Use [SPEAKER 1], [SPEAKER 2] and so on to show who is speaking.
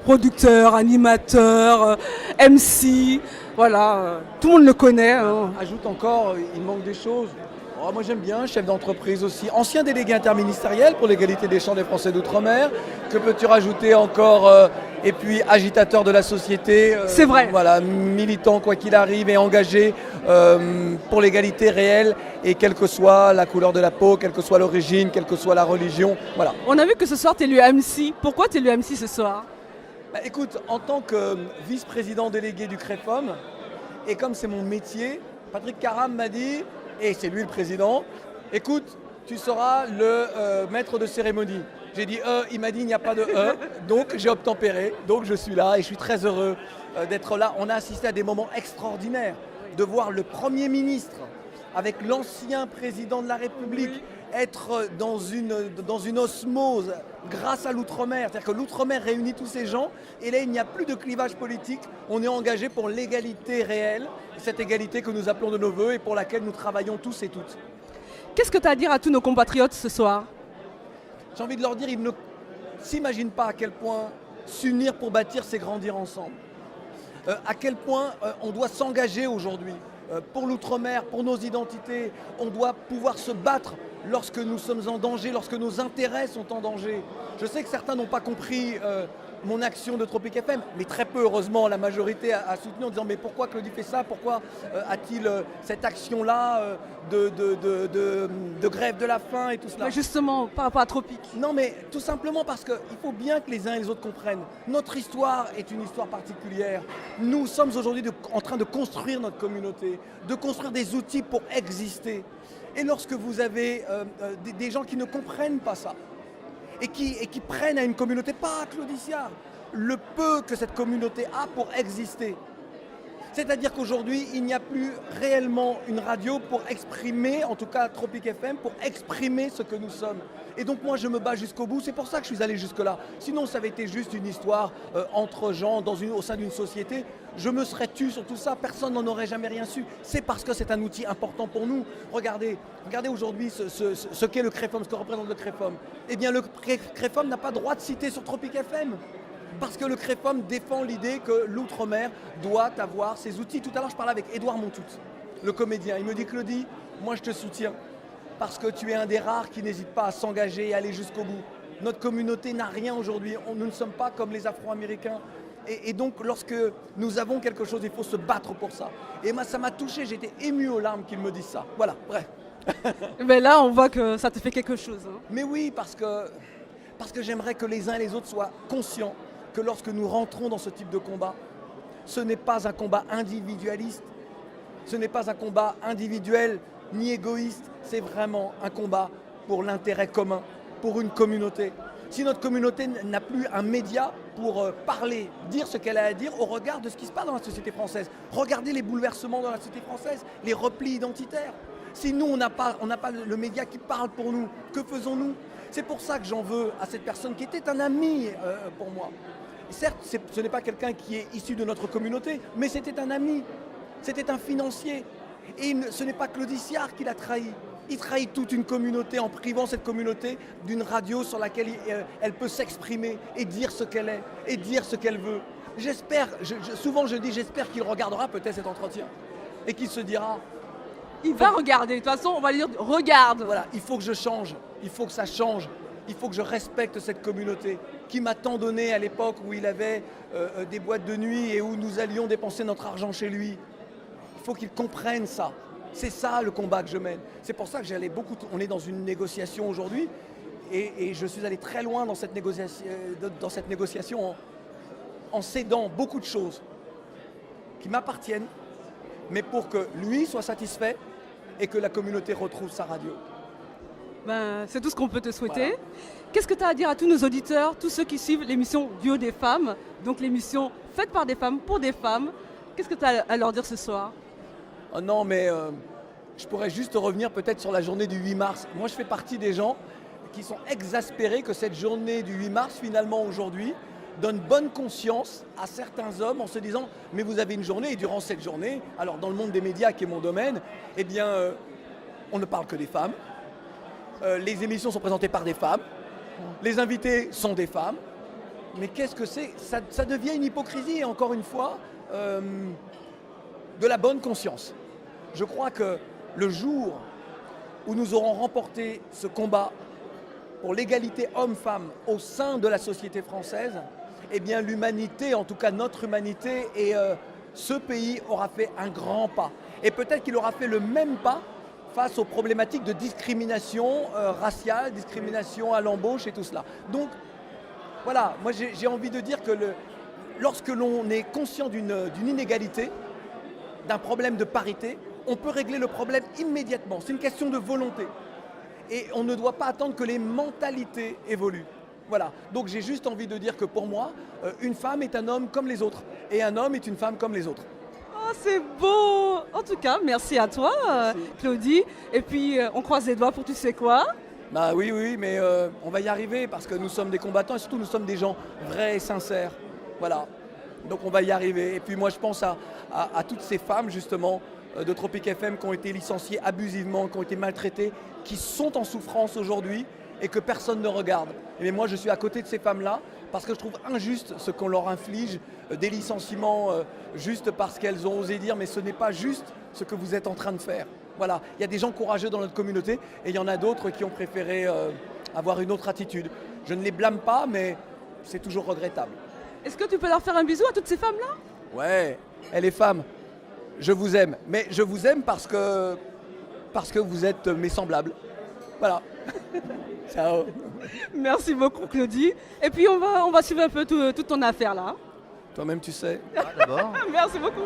[SPEAKER 1] producteur, animateur, MC, voilà, tout le monde le connaît. Hein.
[SPEAKER 2] Ajoute encore, il manque des choses. Oh, moi j'aime bien, chef d'entreprise aussi, ancien délégué interministériel pour l'égalité des chances des Français d'outre-mer. Que peux-tu rajouter encore et puis agitateur de la société.
[SPEAKER 1] C'est vrai.
[SPEAKER 2] Voilà, militant quoi qu'il arrive et engagé pour l'égalité réelle et quelle que soit la couleur de la peau, quelle que soit l'origine, quelle que soit la religion. Voilà.
[SPEAKER 1] On a vu que ce soir tu es élu MC. Pourquoi tu es élu MC ce soir?
[SPEAKER 2] Bah, écoute, en tant que vice-président délégué du CREFOM, et comme c'est mon métier, Patrick Caram m'a dit, et c'est lui le président, écoute, tu seras le maître de cérémonie. J'ai dit il m'a dit il n'y a pas de donc j'ai obtempéré, donc je suis là et je suis très heureux d'être là. On a assisté à des moments extraordinaires, de voir le Premier ministre avec l'ancien président de la République être dans une osmose grâce à l'outre-mer. C'est-à-dire que l'outre-mer réunit tous ces gens et là il n'y a plus de clivage politique, on est engagé pour l'égalité réelle, cette égalité que nous appelons de nos voeux et pour laquelle nous travaillons tous et toutes.
[SPEAKER 1] Qu'est-ce que tu as à dire à tous nos compatriotes ce soir?
[SPEAKER 2] J'ai envie de leur dire, ils ne s'imaginent pas à quel point s'unir pour bâtir, c'est grandir ensemble. À quel point on doit s'engager aujourd'hui pour l'outre-mer, pour nos identités. On doit pouvoir se battre lorsque nous sommes en danger, lorsque nos intérêts sont en danger. Je sais que certains n'ont pas compris mon action de Tropic FM, mais très peu, heureusement, la majorité a soutenu en disant mais pourquoi Claudie fait ça? Pourquoi a-t-il cette action-là de grève de la faim et tout cela?
[SPEAKER 1] Mais justement, par rapport à Tropic.
[SPEAKER 2] Non, mais tout simplement parce qu'il faut bien que les uns et les autres comprennent. Notre histoire est une histoire particulière. Nous sommes aujourd'hui en train de construire notre communauté, de construire des outils pour exister. Et lorsque vous avez des gens qui ne comprennent pas ça, et qui prennent à une communauté, pas à Claudiciard, le peu que cette communauté a pour exister. C'est-à-dire qu'aujourd'hui, il n'y a plus réellement une radio pour exprimer, en tout cas Tropic FM, pour exprimer ce que nous sommes. Et donc moi, je me bats jusqu'au bout, c'est pour ça que je suis allé jusque-là. Sinon, ça avait été juste une histoire entre gens au sein d'une société. Je me serais tu sur tout ça, personne n'en aurait jamais rien su. C'est parce que c'est un outil important pour nous. Regardez aujourd'hui ce qu'est le CREFOM, ce que représente le CREFOM. Eh bien, le CREFOM n'a pas droit de citer sur Tropic FM. Parce que le CREFOM défend l'idée que l'outre-mer doit avoir ses outils. Tout à l'heure, je parlais avec Édouard Montout, le comédien. Il me dit, Claudie, moi je te soutiens parce que tu es un des rares qui n'hésite pas à s'engager et à aller jusqu'au bout. Notre communauté n'a rien aujourd'hui. Nous ne sommes pas comme les Afro-Américains. Et donc, lorsque nous avons quelque chose, il faut se battre pour ça. Et moi, ça m'a touché. J'étais ému aux larmes qu'il me dise ça. Voilà, bref.
[SPEAKER 1] Mais là, on voit que ça te fait quelque chose. Hein.
[SPEAKER 2] Mais oui, parce que j'aimerais que les uns et les autres soient conscients que lorsque nous rentrons dans ce type de combat, ce n'est pas un combat individualiste, ce n'est pas un combat individuel ni égoïste, c'est vraiment un combat pour l'intérêt commun, pour une communauté. Si notre communauté n'a plus un média pour parler, dire ce qu'elle a à dire au regard de ce qui se passe dans la société française, regardez les bouleversements dans la société française, les replis identitaires. Si nous, on n'a pas le média qui parle pour nous, que faisons-nous? C'est pour ça que j'en veux à cette personne qui était un ami pour moi. Certes, ce n'est pas quelqu'un qui est issu de notre communauté, mais c'était un ami, c'était un financier. Et ce n'est pas Claudiciard qui l'a trahi. Il trahit toute une communauté en privant cette communauté d'une radio sur laquelle elle peut s'exprimer et dire ce qu'elle est et dire ce qu'elle veut. J'espère, souvent je dis j'espère qu'il regardera peut-être cet entretien et qu'il se dira...
[SPEAKER 1] Il va regarder, de toute façon on va lui dire regarde.
[SPEAKER 2] Voilà, il faut que je change, il faut que ça change. Il faut que je respecte cette communauté qui m'a tant donné à l'époque où il avait des boîtes de nuit et où nous allions dépenser notre argent chez lui. Il faut qu'il comprenne ça. C'est ça le combat que je mène. C'est pour ça que j'allais beaucoup... On est dans une négociation aujourd'hui et je suis allé très loin dans cette négociation en cédant beaucoup de choses qui m'appartiennent, mais pour que lui soit satisfait et que la communauté retrouve sa radio.
[SPEAKER 1] Ben, c'est tout ce qu'on peut te souhaiter.
[SPEAKER 2] Voilà.
[SPEAKER 1] Qu'est-ce que tu as à dire à tous nos auditeurs, tous ceux qui suivent l'émission Duo des femmes, donc l'émission faite par des femmes pour des femmes? Qu'est-ce que tu as à leur dire ce soir?
[SPEAKER 2] Oh non, mais je pourrais juste revenir peut-être sur la journée du 8 mars. Moi, je fais partie des gens qui sont exaspérés que cette journée du 8 mars, finalement aujourd'hui, donne bonne conscience à certains hommes en se disant « mais vous avez une journée et durant cette journée, alors dans le monde des médias qui est mon domaine, eh bien, on ne parle que des femmes. Les émissions sont présentées par des femmes, les invités sont des femmes, Mais qu'est-ce que c'est ça devient une hypocrisie, encore une fois, de la bonne conscience. Je crois que le jour où nous aurons remporté ce combat pour l'égalité homme-femme au sein de la société française, eh bien l'humanité, en tout cas notre humanité et ce pays aura fait un grand pas. Et peut-être qu'il aura fait le même pas face aux problématiques de discrimination raciale, discrimination à l'embauche et tout cela. Donc voilà, moi j'ai envie de dire que lorsque l'on est conscient d'une inégalité, d'un problème de parité, on peut régler le problème immédiatement. C'est une question de volonté. Et on ne doit pas attendre que les mentalités évoluent. Voilà, donc j'ai juste envie de dire que pour moi, une femme est un homme comme les autres. Et un homme est une femme comme les autres.
[SPEAKER 1] Oh, c'est beau. En tout cas, merci à toi, Claudie. Et puis, on croise les doigts pour tu sais quoi.
[SPEAKER 2] Bah oui, mais on va y arriver parce que nous sommes des combattants et surtout nous sommes des gens vrais et sincères. Voilà, donc on va y arriver. Et puis moi je pense à toutes ces femmes justement de Tropic FM qui ont été licenciées abusivement, qui ont été maltraitées, qui sont en souffrance aujourd'hui et que personne ne regarde. Et moi je suis à côté de ces femmes-là parce que je trouve injuste ce qu'on leur inflige, des licenciements juste parce qu'elles ont osé dire mais ce n'est pas juste ce que vous êtes en train de faire. Voilà, il y a des gens courageux dans notre communauté et il y en a d'autres qui ont préféré avoir une autre attitude. Je ne les blâme pas, mais c'est toujours regrettable.
[SPEAKER 1] Est-ce que tu peux leur faire un bisou à toutes ces femmes-là?
[SPEAKER 2] Ouais, et les femmes, je vous aime. Mais je vous aime parce que vous êtes mes semblables. Voilà. Ciao.
[SPEAKER 1] Merci beaucoup, Claudie. Et puis, on va suivre un peu toute ton affaire là.
[SPEAKER 2] Toi-même, tu sais.
[SPEAKER 3] D'abord.
[SPEAKER 1] Merci beaucoup.